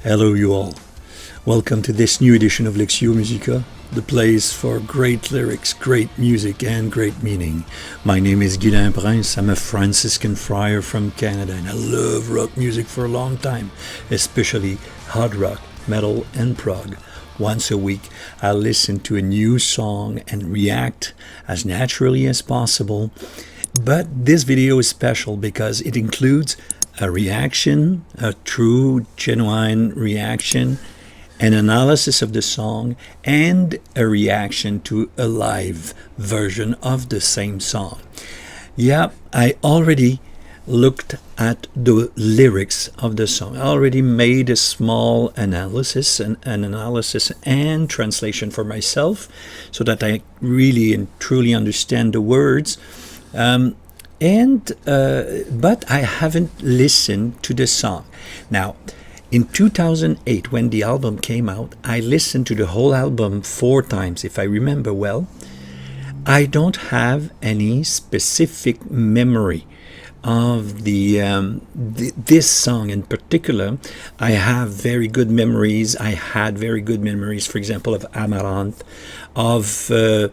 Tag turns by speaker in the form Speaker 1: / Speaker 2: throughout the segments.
Speaker 1: Hello, you all. Welcome to this new edition of Lectio Musica, the place for great lyrics, great music, and great meaning. My name is Guilain Prince. I'm a Franciscan friar from Canada, and I love rock music for a long time, especially hard rock, metal, and prog. Once a week, I'll listen to a new song and react as naturally as possible. But this video is special because it includes a reaction, a true, genuine reaction, an analysis of the song, and a reaction to a live version of the same song. Yeah, I already looked at the lyrics of the song. I already made a small analysis, an analysis and translation for myself, so that I really and truly understand the words. But I haven't listened to the song. Now, in 2008, when the album came out, I listened to the whole album 4 times, if I remember well. I don't have any specific memory of this song in particular. I have very good memories. I had very good memories, for example, of Amaranth, of the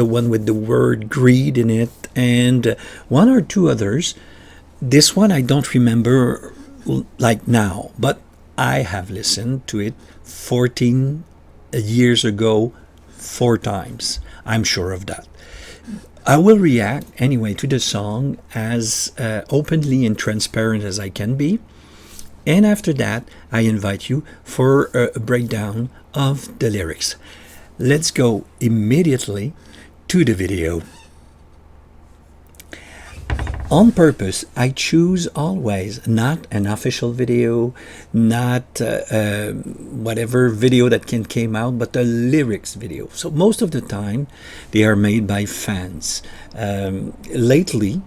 Speaker 1: one with the word greed in it, and one or two others. This one I don't remember like now, but I have listened to it 14 years ago 4 times. I'm sure of that. I will react anyway to the song as openly and transparent as I can be. And after that, I invite you for a breakdown of the lyrics. Let's go immediately to the video. On purpose, I choose always not an official video, not whatever video that came out, but a lyrics video. So most of the time, they are made by fans. Lately,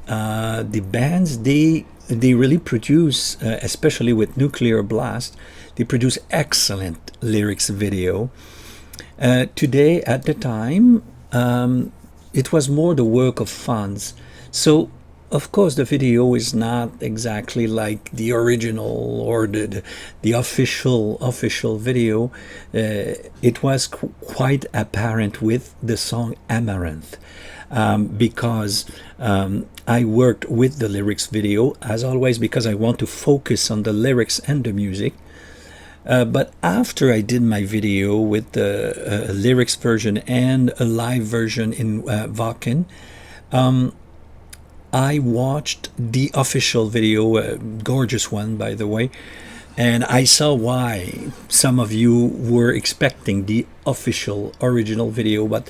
Speaker 1: the bands, they really produce, especially with Nuclear Blast, they produce excellent lyrics video. Today, at the time, it was more the work of fans. So, of course, the video is not exactly like the original or the official video. It was quite apparent with the song Amaranth, because I worked with the lyrics video, as always, because I want to focus on the lyrics and the music. But after I did my video with the lyrics version and a live version in Wacken, I watched the official video, a gorgeous one, by the way, and I saw why some of you were expecting the official original video, but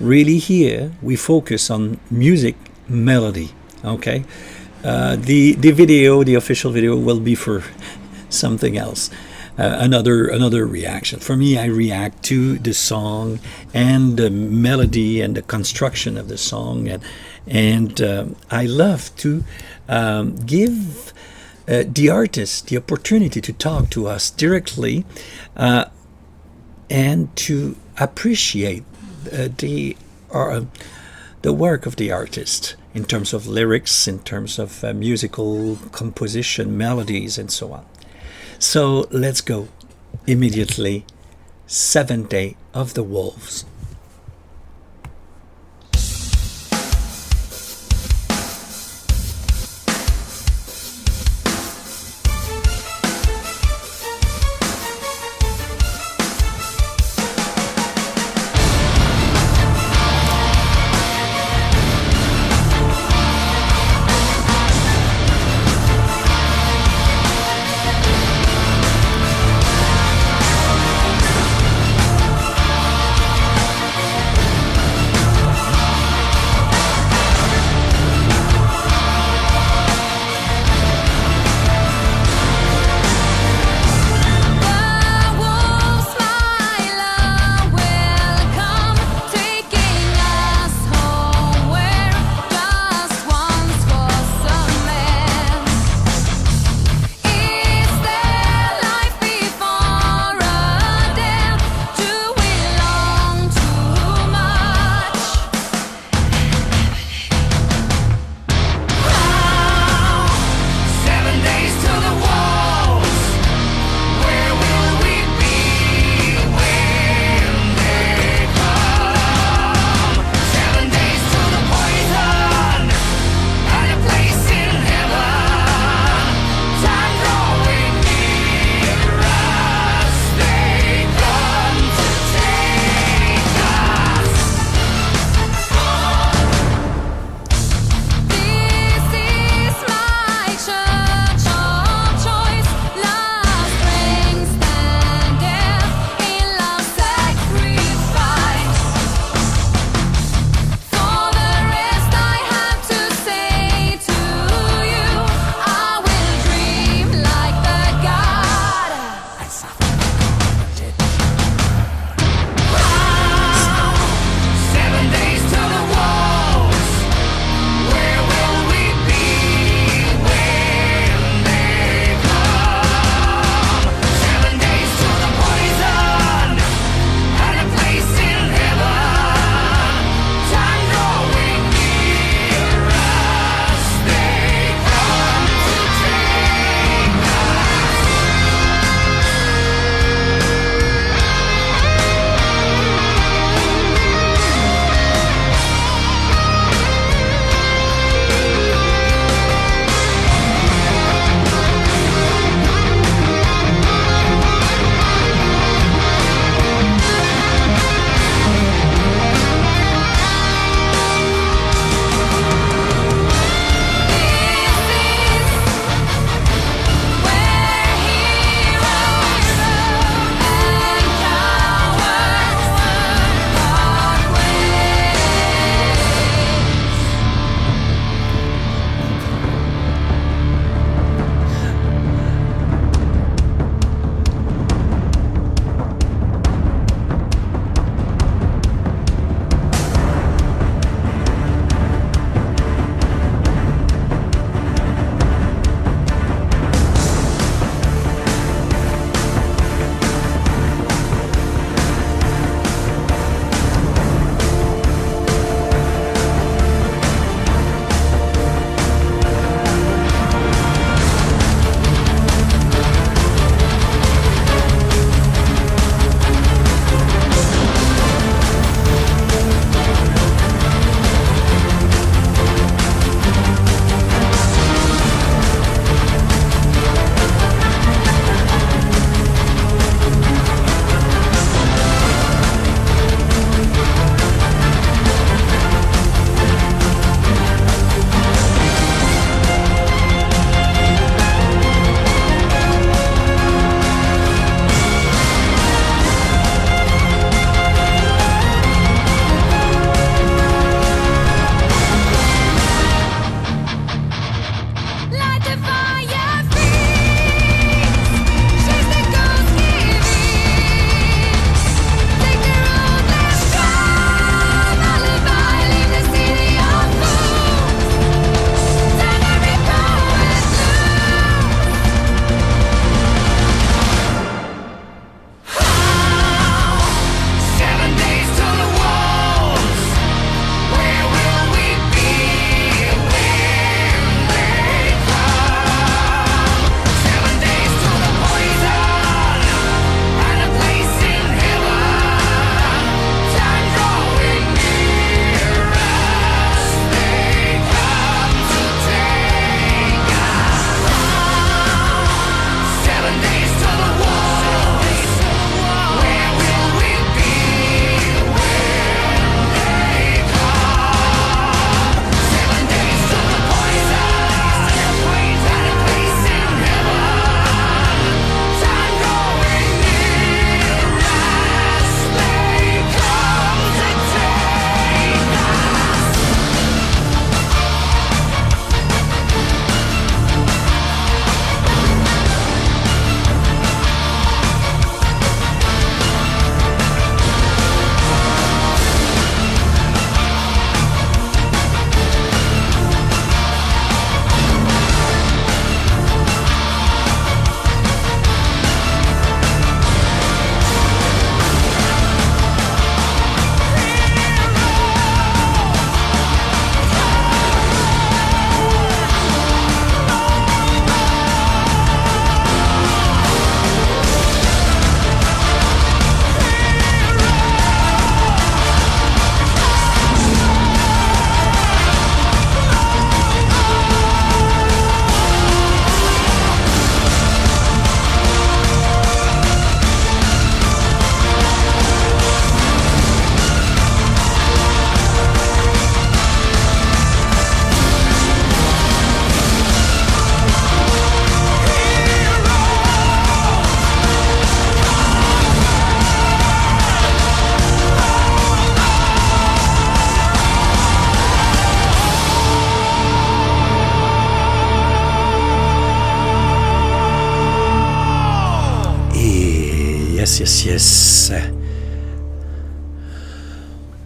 Speaker 1: really here we focus on music, melody, okay? The video, the official video, will be for something else. Another reaction. For me, I react to the song and the melody and the construction of the song, and I love to give the artist the opportunity to talk to us directly and to appreciate the work of the artist in terms of lyrics, in terms of musical composition, melodies, and so on. So let's go immediately. 7th Day of the Wolves.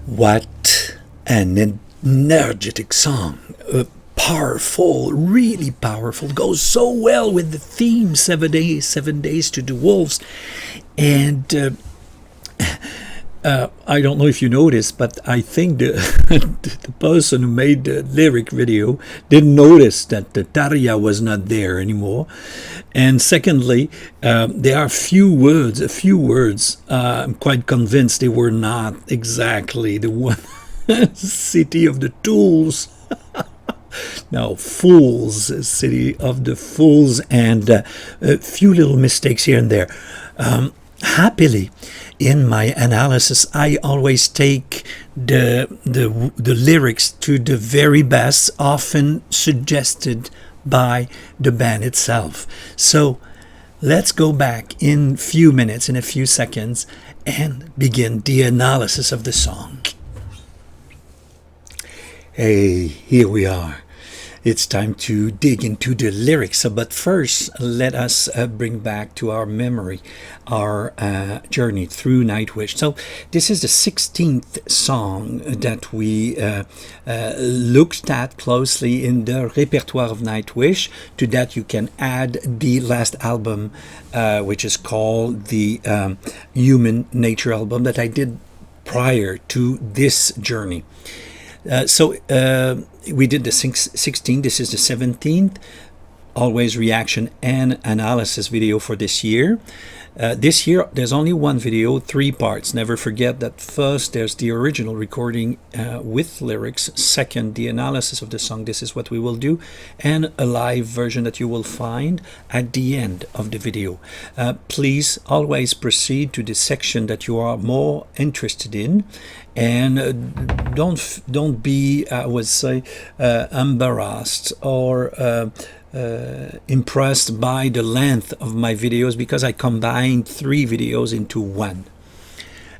Speaker 1: What an energetic song. Powerful, really powerful. Goes so well with the theme 7 days to the wolves. And I don't know if you noticed, but I think the person who made the lyric video didn't notice that the Tarja was not there anymore. And secondly, there are a few words. I'm quite convinced they were not exactly the one. City of the Tools. No, Fools, City of the Fools, and a few little mistakes here and there. Happily, in my analysis, I always take the lyrics to the very best, often suggested by the band itself. So let's go back in a few seconds, and begin the analysis of the song. Hey, here we are. It's time to dig into the lyrics. But first, let us bring back to our memory our journey through Nightwish. So this is the 16th song that we looked at closely in the repertoire of Nightwish. To that you can add the last album, which is called the Human Nature album that I did prior to this journey. So we did the 16th, this is the 17th, always reaction and analysis video for this year. This year there's only one video, 3 parts. Never forget that first there's the original recording with lyrics, second the analysis of the song, this is what we will do, and a live version that you will find at the end of the video. Please always proceed to the section that you are more interested in, and don't be, I would say, embarrassed or impressed by the length of my videos, because I combined 3 videos into one.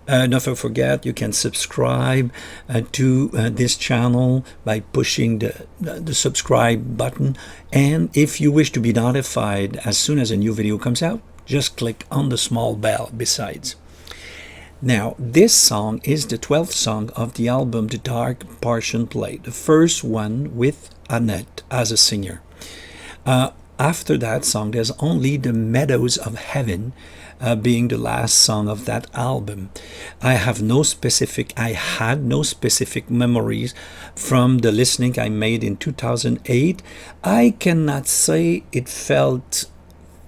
Speaker 1: Never forget, you can subscribe to this channel by pushing the subscribe button, and if you wish to be notified as soon as a new video comes out, just click on the small bell besides. Now, this song is the 12th song of the album The Dark Partian Play, the first one with Annette as a singer. After that song, there's only The Meadows of Heaven being the last song of that album. I had no specific memories from the listening I made in 2008. I cannot say it felt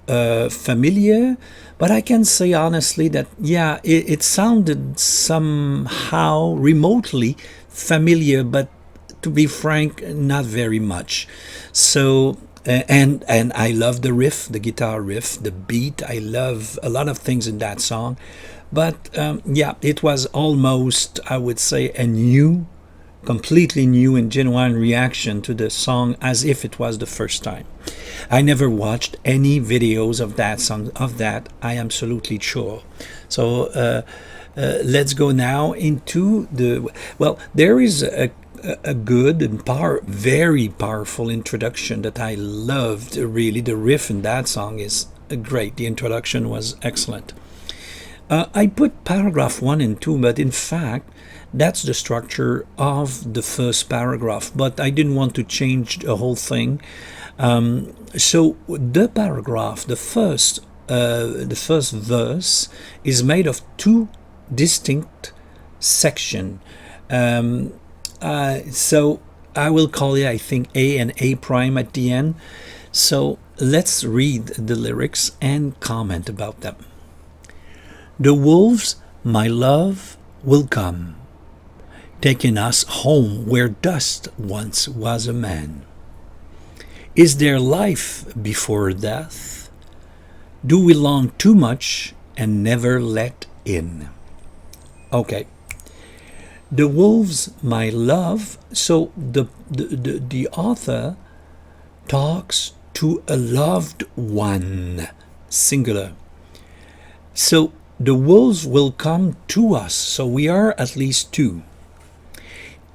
Speaker 1: familiar, but I can say honestly that, yeah, it sounded somehow remotely familiar, but to be frank, not very much. So and I love the riff, the guitar riff, the beat. I love a lot of things in that song, but yeah, it was almost, I would say, completely new and genuine reaction to the song, as if it was the first time. I never watched any videos of that song, I am absolutely sure. So let's go now into there is a good and very powerful introduction that I loved. Really, the riff in that song is great. The introduction was excellent. I put paragraph 1 and 2, but in fact that's the structure of the first paragraph, but I didn't want to change the whole thing. So the paragraph, the first verse, is made of 2 distinct sections. So I will call it, I think, A and A prime at the end. So let's read the lyrics and comment about them. The wolves, my love, will come, taking us home where dust once was a man. Is there life before death? Do we long too much and never let in? Okay. The wolves, my love. So the author talks to a loved one, singular. So the wolves will come to us. So we are at least 2.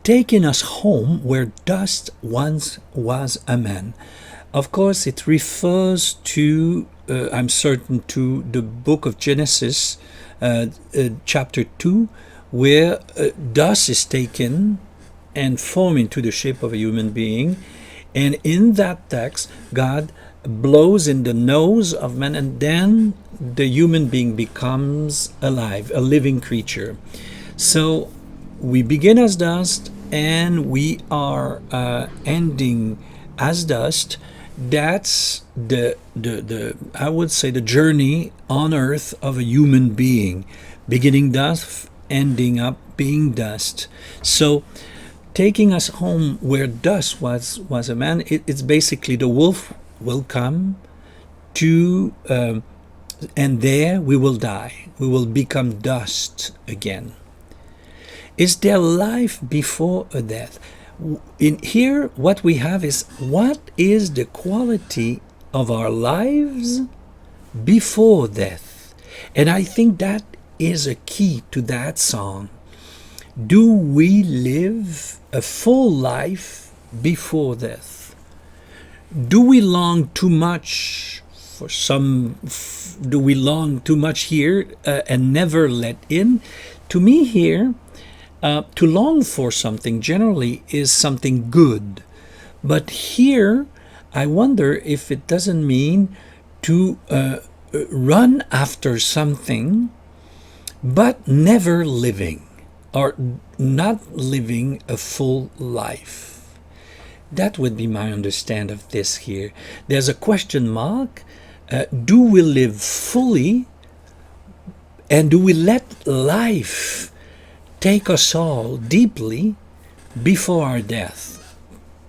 Speaker 1: Taking us home where dust once was a man. Of course, it refers to, I'm certain, to the book of Genesis, chapter 2, where dust is taken and formed into the shape of a human being. And in that text, God blows in the nose of man, and then the human being becomes alive, a living creature. So we begin as dust, and we are ending as dust. That's the I would say the journey on earth of a human being, beginning dust, ending up being dust. So taking us home where dust was a man, it's basically the wolf will come to and there we will die, we will become dust again. Is there life before a death? In here, what we have is, what is the quality of our lives before death? And I think that is a key to that song. Do we live a full life before death? Do we long too much for some? Do we long too much here and never let in? To me here, to long for something generally is something good. But here, I wonder if it doesn't mean to run after something, but never living, or not living a full life. That would be my understanding of this here. There's a question mark. Do we live fully, and do we let life take us all deeply before our death?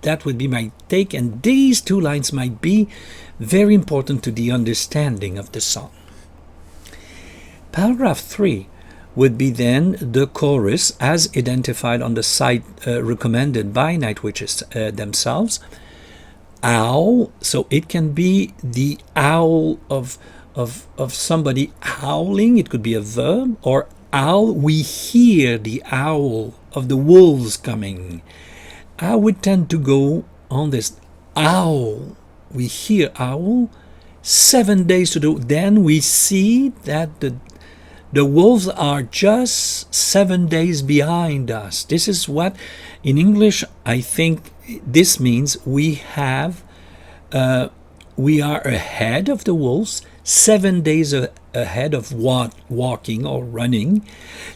Speaker 1: That would be my take, and these two lines might be very important to the understanding of the song. Paragraph 3 would be then the chorus as identified on the site recommended by Night Witches themselves. Owl, so it can be the owl of somebody howling, it could be a verb, or owl, we hear the owl of the wolves coming. I would tend to go on this owl, we hear owl, 7 days to do, then we see that the wolves are just 7 days behind us. This is what, in English, I think this means we are ahead of the wolves, 7 days ahead of walking or running.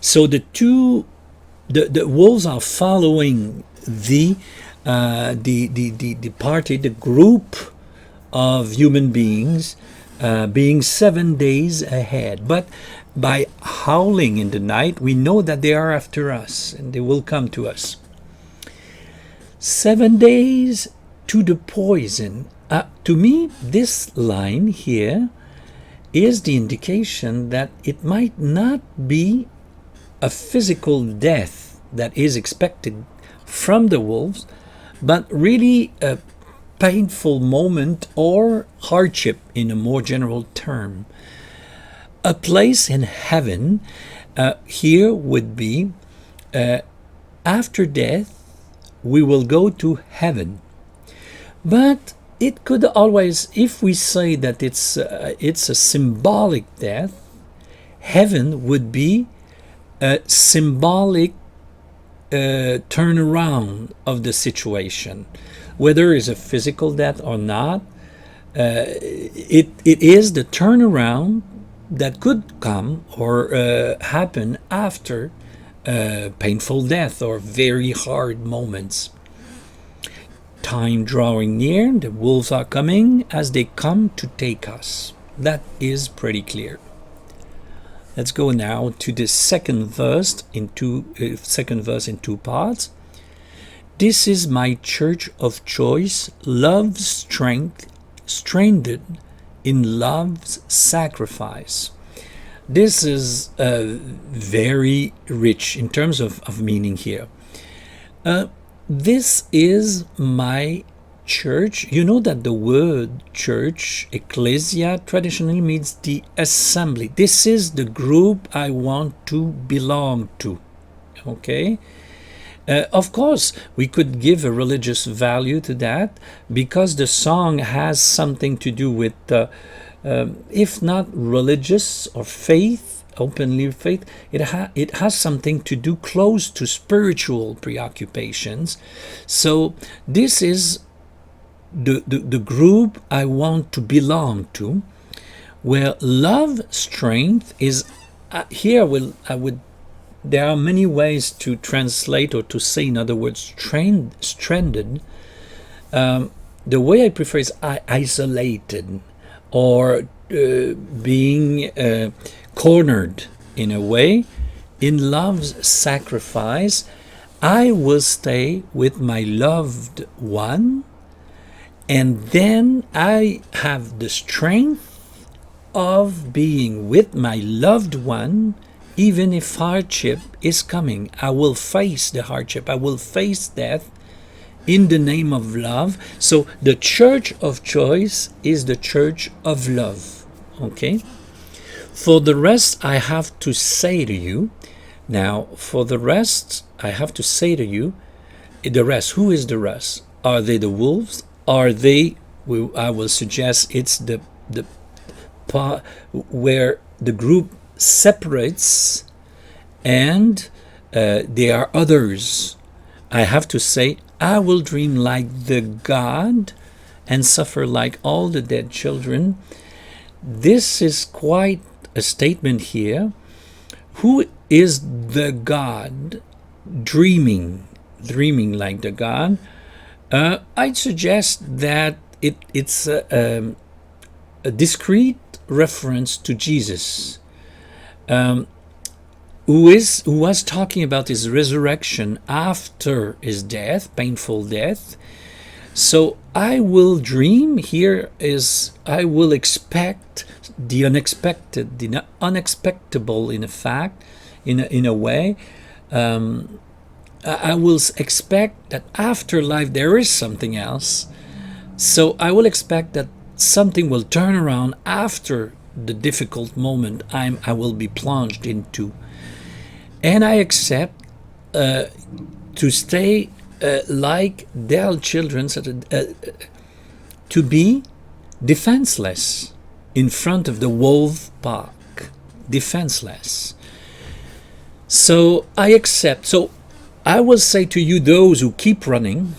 Speaker 1: So the wolves are following the party, the group of human beings, being 7 days ahead. But by howling in the night, we know that they are after us and they will come to us. 7 days to the poison. To me, this line here is the indication that it might not be a physical death that is expected from the wolves, but really a painful moment or hardship in a more general term. A place in heaven here would be after death we will go to heaven. But it could always, if we say that it's a symbolic death, heaven would be a symbolic turnaround of the situation. Whether it's a physical death or not, it is the turnaround that could come or happen after painful death or very hard moments. Time drawing near, the wolves are coming as they come to take us. That is pretty clear. Let's go now to the second verse in two parts. This is my church of choice, love's strength, strengthened in love's sacrifice. This is very rich in terms of meaning here. This is my church. You know that the word church, ecclesia, traditionally means the assembly. This is the group I want to belong to. Okay? Of course, we could give a religious value to that because the song has something to do with, if not religious or faith, openly faith, it has something to do close to spiritual preoccupations. So this is the group I want to belong to, where love strength is here. I would there are many ways to translate, or to say, in other words, stranded. The way I prefer is isolated, or being cornered in a way. In love's sacrifice, I will stay with my loved one, and then I have the strength of being with my loved one. Even if hardship is coming, I will face the hardship, I will face death in the name of love. So the church of choice is the church of love. Okay? For the rest, I have to say to you, now, for the rest, I have to say to you, the rest, who is the rest? Are they the wolves? Are they, I will suggest it's the part where the group separates, and there are others. I have to say, I will dream like the God and suffer like all the dead children. This is quite a statement here. Who is the God dreaming like the God? I'd suggest that it's a discrete reference to Jesus, who was talking about his resurrection after his death, painful death. So I will dream here is I will expect the unexpected, the unexpectable, in a fact, in a way. I will expect that after life there is something else. So I will expect that something will turn around after the difficult moment I will be plunged into. And I accept to stay like their children, to be defenseless in front of the wolf pack, defenseless. So I accept. So I will say to you, those who keep running,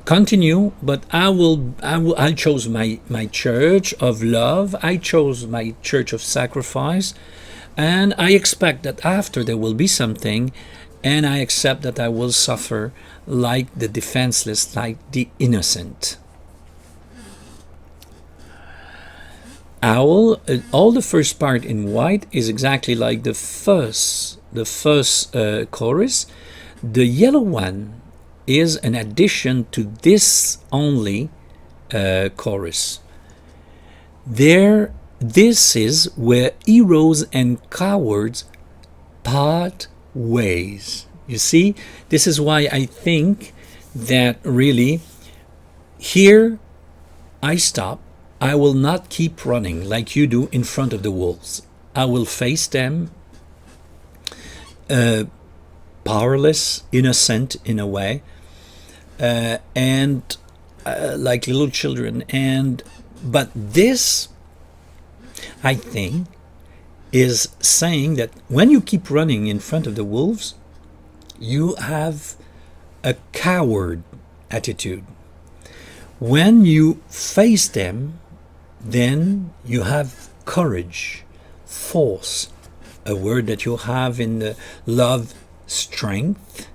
Speaker 1: continue, but I chose my church of love. I chose my church of sacrifice, and I expect that after there will be something, and I accept that I will suffer like the defenseless, like the innocent. Owl, all the first part in white is exactly like the first chorus. The yellow one is an addition to this only chorus. This is where heroes and cowards part ways. You see, this is why I think that really here I stop. I will not keep running like you do in front of the wolves. I will face them, powerless, innocent in a way, and like little children. But this, I think, is saying that when you keep running in front of the wolves, you have a coward attitude. When you face them, then you have courage, force, a word that you have in the love, strength,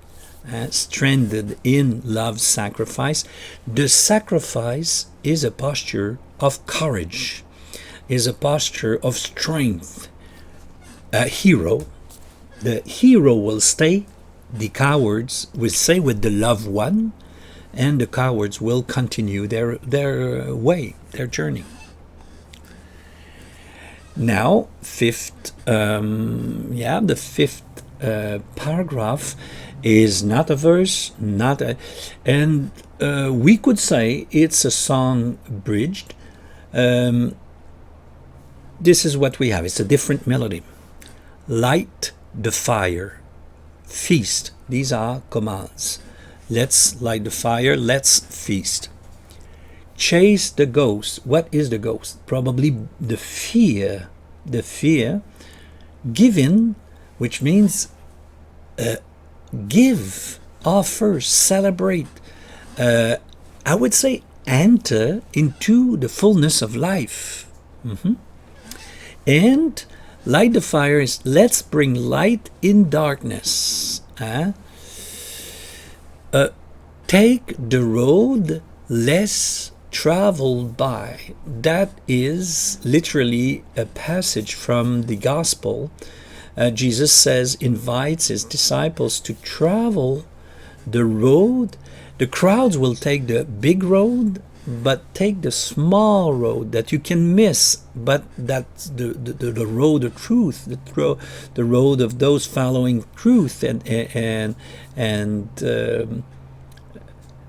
Speaker 1: stranded in love, sacrifice. The sacrifice is a posture of courage, is a posture of strength. A hero, the hero will stay, the cowards will stay with the loved one, and the cowards will continue their way, their journey. Now, the fifth paragraph is not a verse, and we could say it's a song bridged. This is what we have. It's a different melody. Light the fire, feast. These are commands. Let's light the fire, let's feast. Chase the ghost. What is the ghost? Probably the fear Giving, which means give, offer, celebrate. I would say enter into the fullness of life. And light the fire is let's bring light in darkness. Take the road less traveled by. That is literally a passage from the gospel. Jesus says, invites his disciples to travel the road. The crowds will take the big road, but take the small road that you can miss, but that's the road of truth, the road of those following truth, and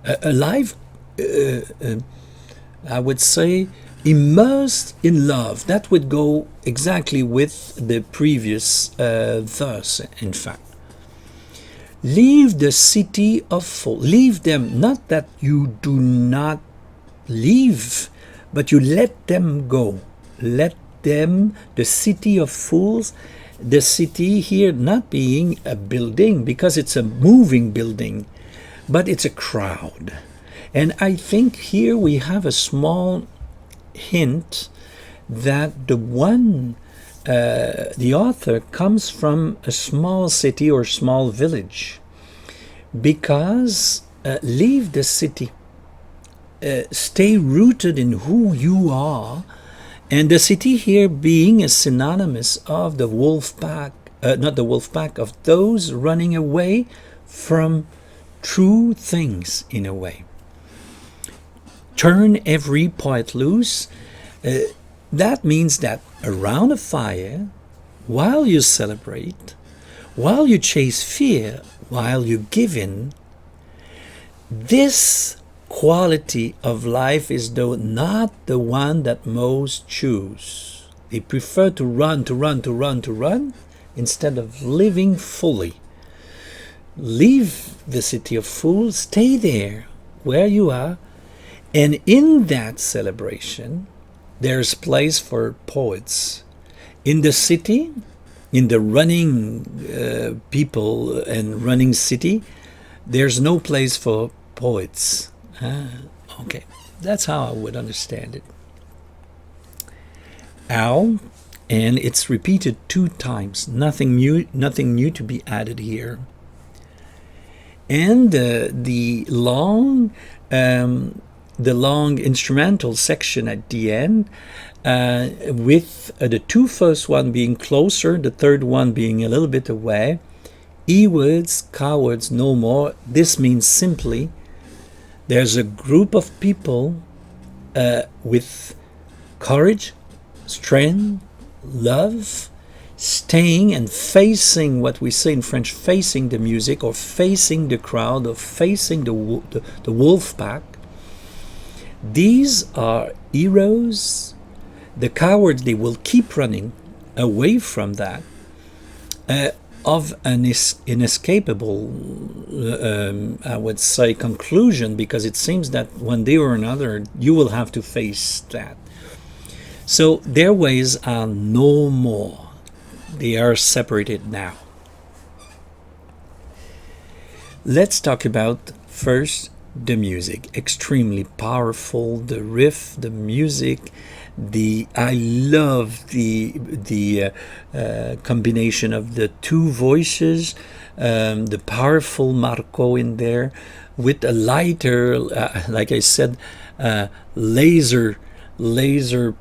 Speaker 1: a life, I would say, immersed in love. That would go exactly with the previous verse, in fact. Leave the city of fools. Leave them, not that you do not leave, but you let them go. Let them, the city of fools, the city here not being a building, because it's a moving building, but it's a crowd. And I think here we have a small hint that the author comes from a small city or small village, because leave the city, stay rooted in who you are, and the city here being a synonymous of the wolf pack, not the wolf pack, of those running away from true things in a way. Turn every poet loose. That means that around a fire, while you celebrate, while you chase fear, while you give in, this quality of life is though not the one that most choose. They prefer to run instead of living fully. Leave the city of fools, stay there where you are, and in that celebration, there's place for poets. In the city, in the running people and running city, there's no place for poets. Okay, that's how I would understand it. Ow, and it's repeated 2 times. Nothing new to be added here. And the long instrumental section at the end, with the 2 first one being closer, the 3rd one being a little bit away. E-words, cowards, no more. This means simply there's a group of people with courage, strength, love, staying and facing what we say in French, facing the music, or facing the crowd, or facing the wolf pack. These are heroes. The cowards, they will keep running away from that, of an inescapable, I would say, conclusion, because it seems that one day or another you will have to face that. So their ways are no more. They are separated now. Let's talk about first the music. Extremely powerful, the riff, the music. I love the combination of the 2 voices, the powerful Marco in there, with a lighter, like I said, laser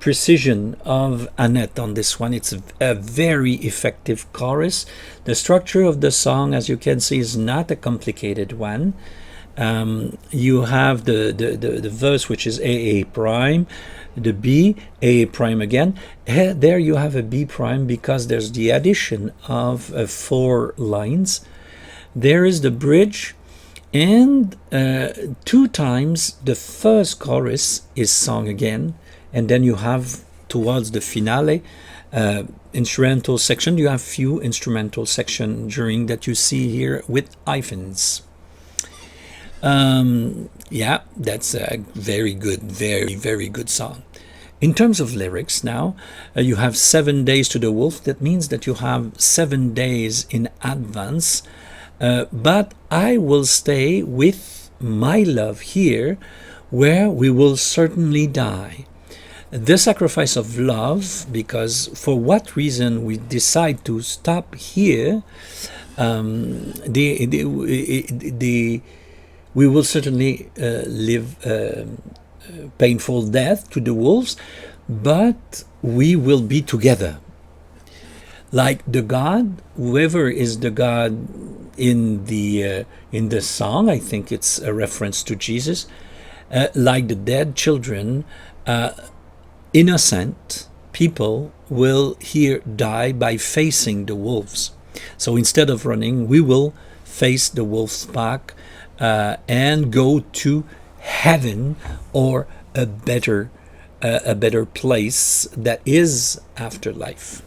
Speaker 1: precision of Annette on this one. It's a very effective chorus. The structure of the song, as you can see, is not a complicated one. You have the verse, which is A prime, the B, A prime again. There you have a B prime, because there's the addition of 4 lines. There is the bridge, and 2 times the first chorus is sung again, and then you have towards the finale instrumental section. You have few instrumental section during that you see here with hyphens. Yeah, that's a very good, very good song. In terms of lyrics now, you have 7 days to the wolf. That means that you have 7 days in advance. But I will stay with my love here, where we will certainly die. The sacrifice of love, because for what reason we decide to stop here, we will certainly live painful death to the wolves, but we will be together. Like the God, whoever is the God in the song, I think it's a reference to Jesus, like the dead children, innocent people will here die by facing the wolves. So instead of running, we will face the wolf's pack and go to heaven, or a better place that is afterlife.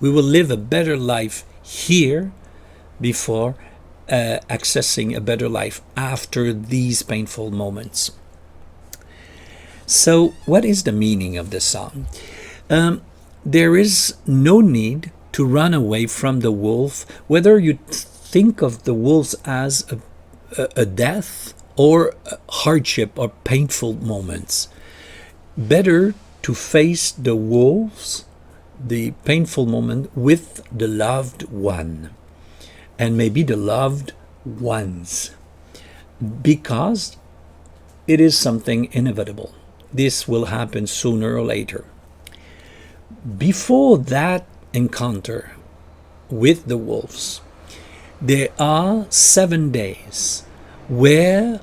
Speaker 1: We will live a better life here before accessing a better life after these painful moments. So what is the meaning of the song? There is no need to run away from the wolf, whether you think of the wolves as a death or a hardship or painful moments. Better to face the wolves, the painful moment, with the loved one, and maybe the loved ones, because it is something inevitable. This will happen sooner or later. Before that encounter with the wolves, there are 7 days where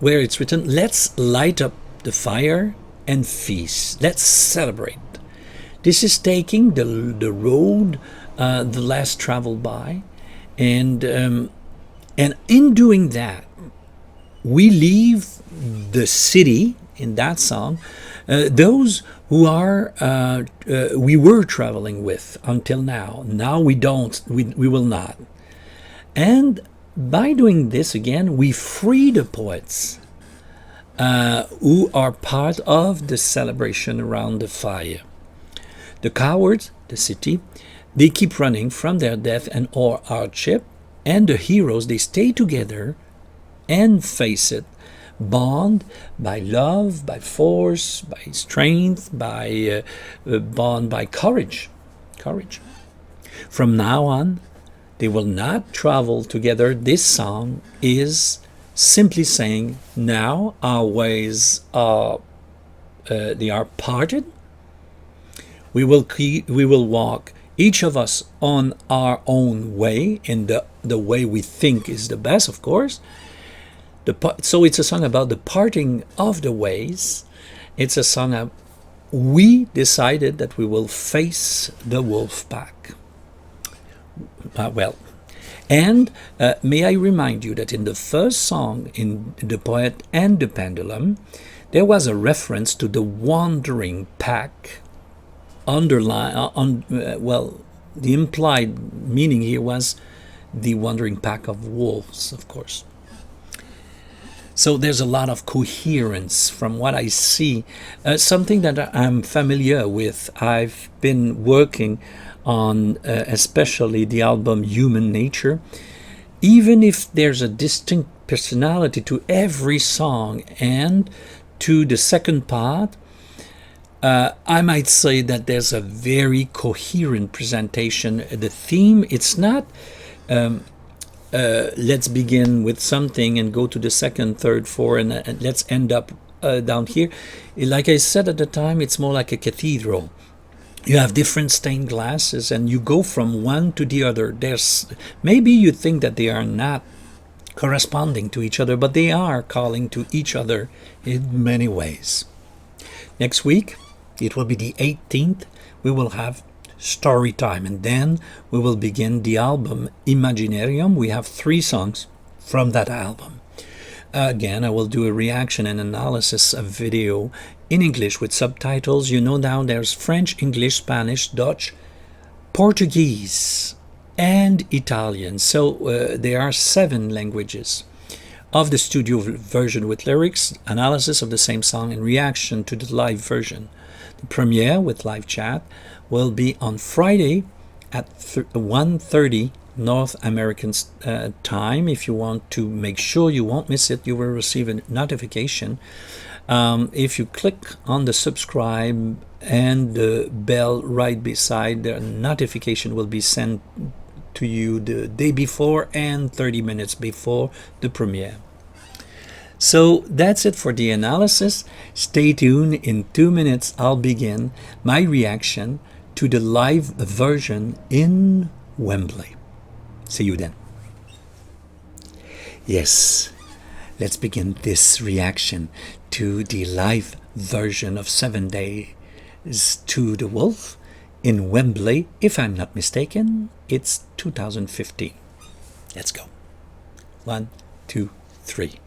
Speaker 1: it's written, let's light up the fire and feast. Let's celebrate. This is taking the road the less traveled by, and in doing that, we leave the city. In that song, those who are we were traveling with until now. Now we don't. We will not. And by doing this again, we free the poets who are part of the celebration around the fire. The cowards, the city, they keep running from their death and or hardship, and the heroes, they stay together and face it, bond by love, by force, by strength, by bond by courage. From now on, they will not travel together. This song is simply saying, now our ways are they are parted. We will walk, each of us, on our own way, in the way we think is the best, of course. So it's a song about the parting of the ways. It's a song of, we decided that we will face the wolf pack. And may I remind you that in the first song, in The Poet and the Pendulum, there was a reference to the wandering pack. The implied meaning here was the wandering pack of wolves, of course. So there's a lot of coherence from what I see, something that I'm familiar with. I've been working on especially the album Human Nature. Even if there's a distinct personality to every song and to the second part, I might say that there's a very coherent presentation. The theme, it's not let's begin with something and go to the second, third, fourth, and let's end up down here. Like I said at the time, it's more like a cathedral. You have different stained glasses and you go from one to the other. Maybe you think that they are not corresponding to each other, but they are calling to each other in many ways. Next week, it will be the 18th. We will have story time, and then we will begin the album Imaginarium. We have 3 songs from that album. Again, I will do a reaction and analysis of video in English with subtitles. You know, now there's French, English, Spanish, Dutch, Portuguese, and Italian. So there are 7 languages of the studio version with lyrics, analysis of the same song, and reaction to the live version. premiere with live chat will be on Friday at 1:30 North American time. If you want to make sure you won't miss it, you will receive a notification. If you click on the subscribe and the bell right beside, the notification will be sent to you the day before and 30 minutes before the premiere. So that's it for the analysis. Stay tuned. In 2 minutes, I'll begin my reaction to the live version in Wembley. See you then. Yes, let's begin this reaction to the live version of 7 Days to the Wolf in Wembley. If I'm not mistaken, it's 2015. Let's go. 1, 2, 3.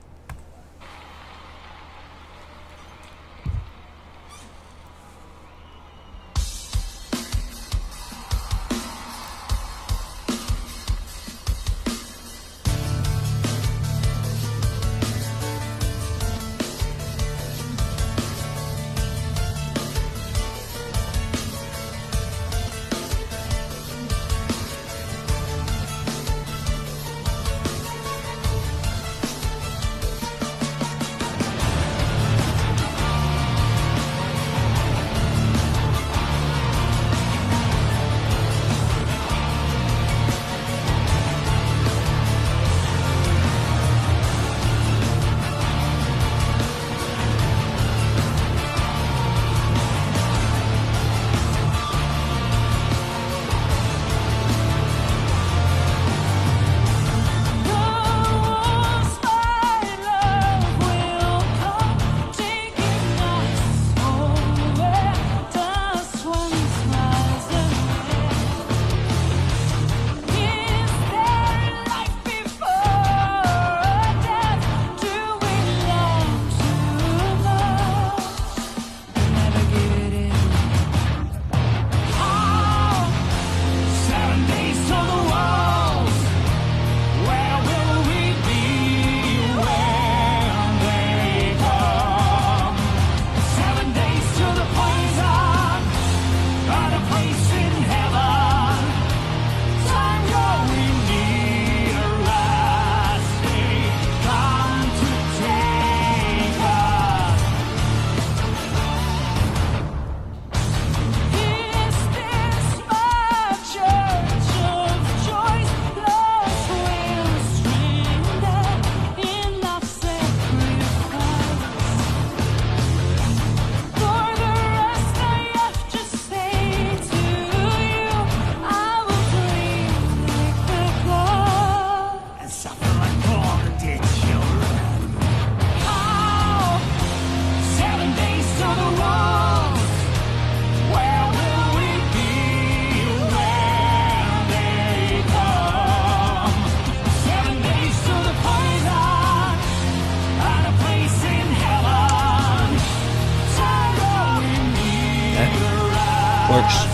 Speaker 1: Works.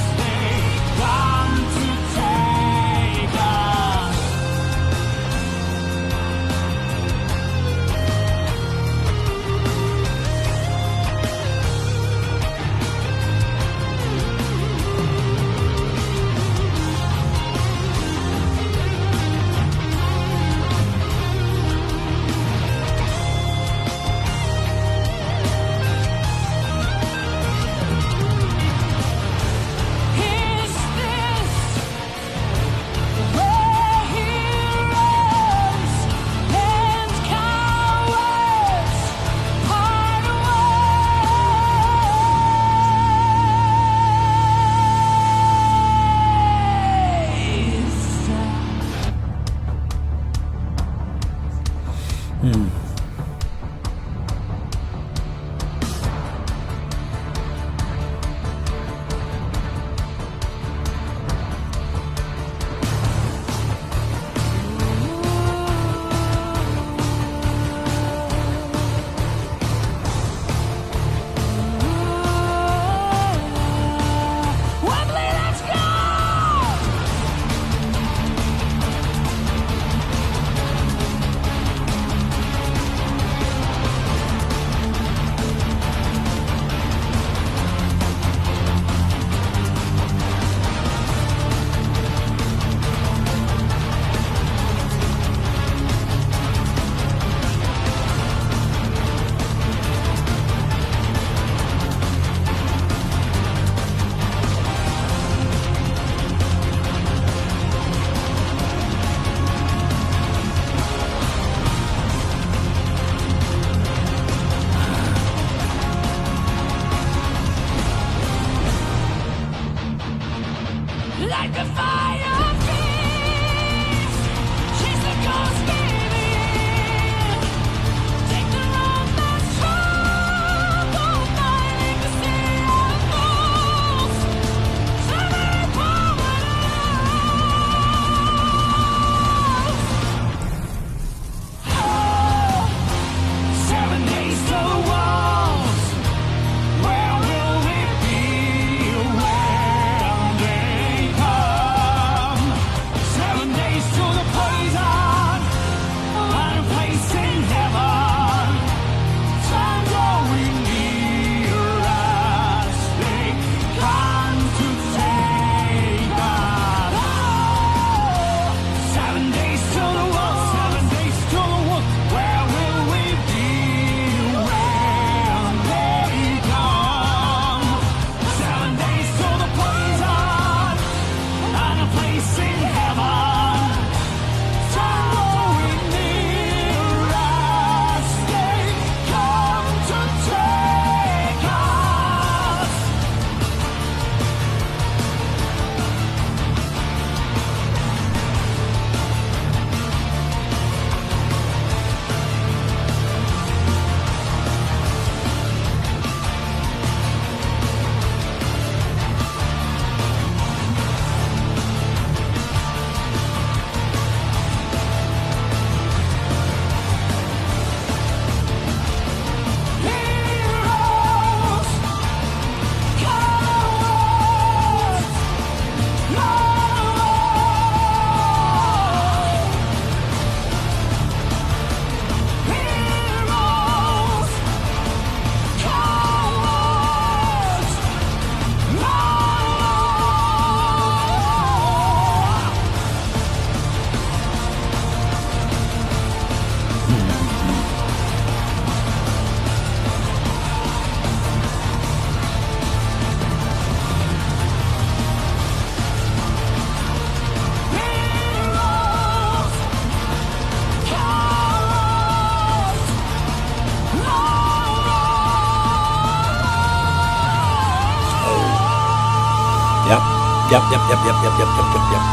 Speaker 1: Yep, yep, yep, yep, yep, yep, yep, yep, yep.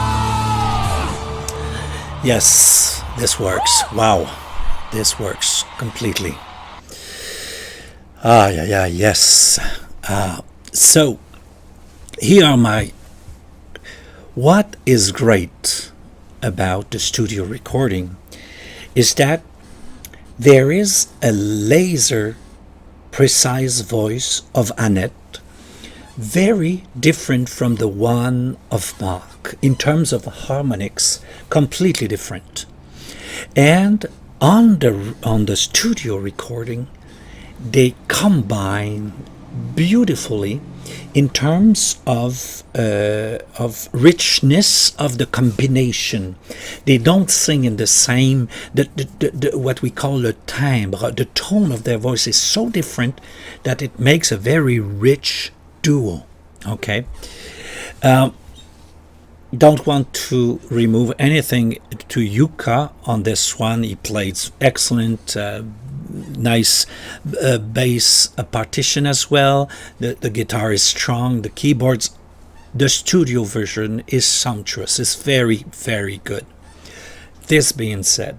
Speaker 1: Yes, this works. Wow, this works completely. Ah, yeah, yeah, yes. So here are my. What is great about the studio recording is that there is a laser precise voice of Annette, very different from the one of Mark in terms of harmonics, completely different. And on the studio recording, they combine beautifully in terms of richness of the combination. They don't sing in the same what we call le timbre. The tone of their voice is so different that it makes a very rich duo. Okay. Don't want to remove anything to Yuka on this one. He played excellent, nice bass partition as well. The guitar is strong. The keyboards, the studio version is sumptuous. It's very, very good. This being said,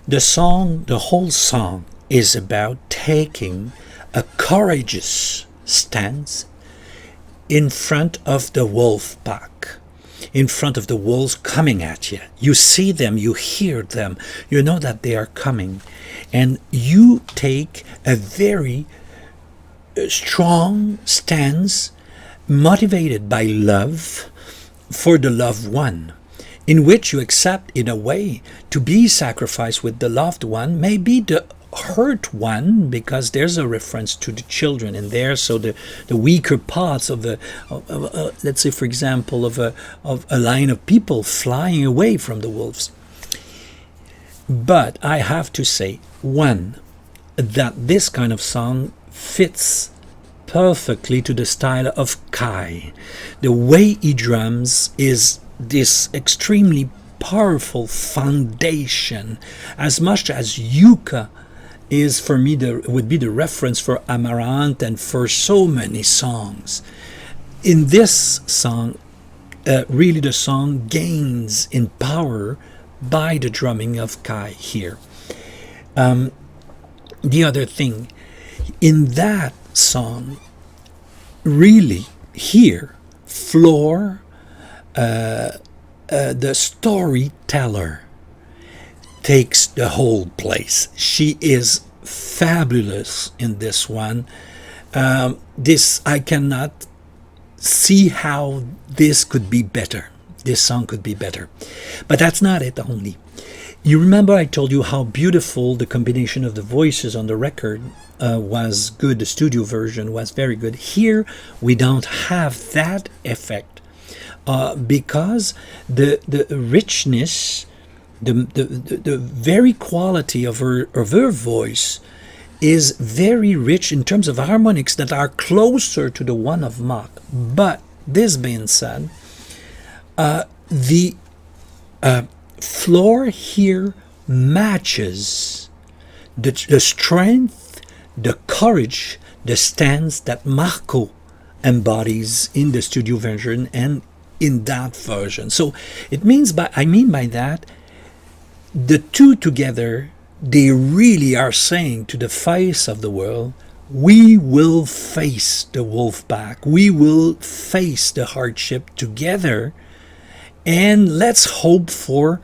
Speaker 1: the whole song is about taking a courageous stance in front of the wolf pack, in front of the wolves coming at you. You see them, you hear them, you know that they are coming, and you take a very strong stance, motivated by love for the loved one, in which you accept, in a way, to be sacrificed with the loved one, maybe the hurt one, because there's a reference to the children in there, so the weaker parts of let's say, for example, of a line of people flying away from the wolves. But I have to say, one, that this kind of song fits perfectly to the style of Kai. The way he drums is this extremely powerful foundation, as much as Yuka is, for me, would be the reference for Amaranth and for so many songs. In this song, really the song gains in power by the drumming of Kai here. The other thing, in that song, really here, Flor, the storyteller, takes the whole place. She is fabulous in this one. This, I cannot see how this could be better. This song could be better. But that's not it only. You remember I told you how beautiful the combination of the voices on the record was good. The studio version was very good. Here we don't have that effect because the richness, the very quality of her voice is very rich in terms of harmonics that are closer to the one of Mach. But this being said, the Flor here matches the strength, the courage, the stance that Marco embodies in the studio version and in that version. So it means I mean by that, the two together, they really are saying to the face of the world, we will face the wolf pack, we will face the hardship together, and let's hope for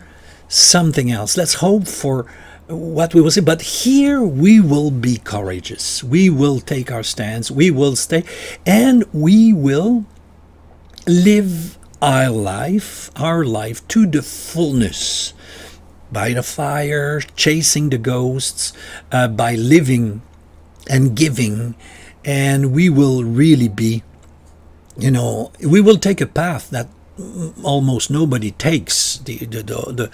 Speaker 1: something else. Let's hope for what we will see. But here we will be courageous. We will take our stance. We will stay, and we will live our life to the fullness. By the fire, chasing the ghosts, by living and giving, and we will really be, we will take a path that almost nobody takes. The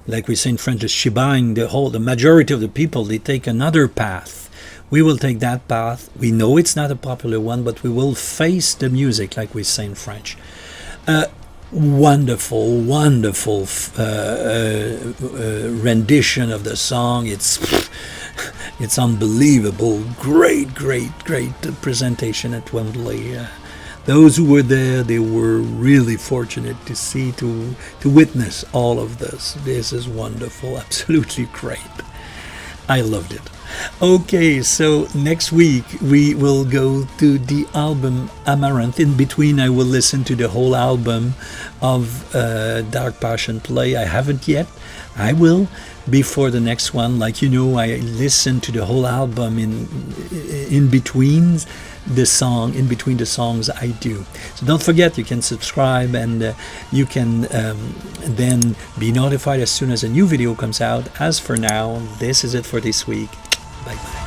Speaker 1: like we say in French, the shebang, the majority of the people, they take another path. We will take that path. We know it's not a popular one, but we will face the music, like we say in French. Wonderful rendition of the song. It's unbelievable. Great presentation at Wembley those who were there, they were really fortunate to see, to witness all of this. This is wonderful, absolutely great. I loved it. Okay, so next week we will go to the album Amaranth. In between, I will listen to the whole album of Dark Passion Play. I haven't yet. I will before the next one. Like, you know, I listen to the whole album in between the songs I do. So don't forget, you can subscribe, and you can then be notified as soon as a new video comes out. As for now, this is it for this week. Bye bye.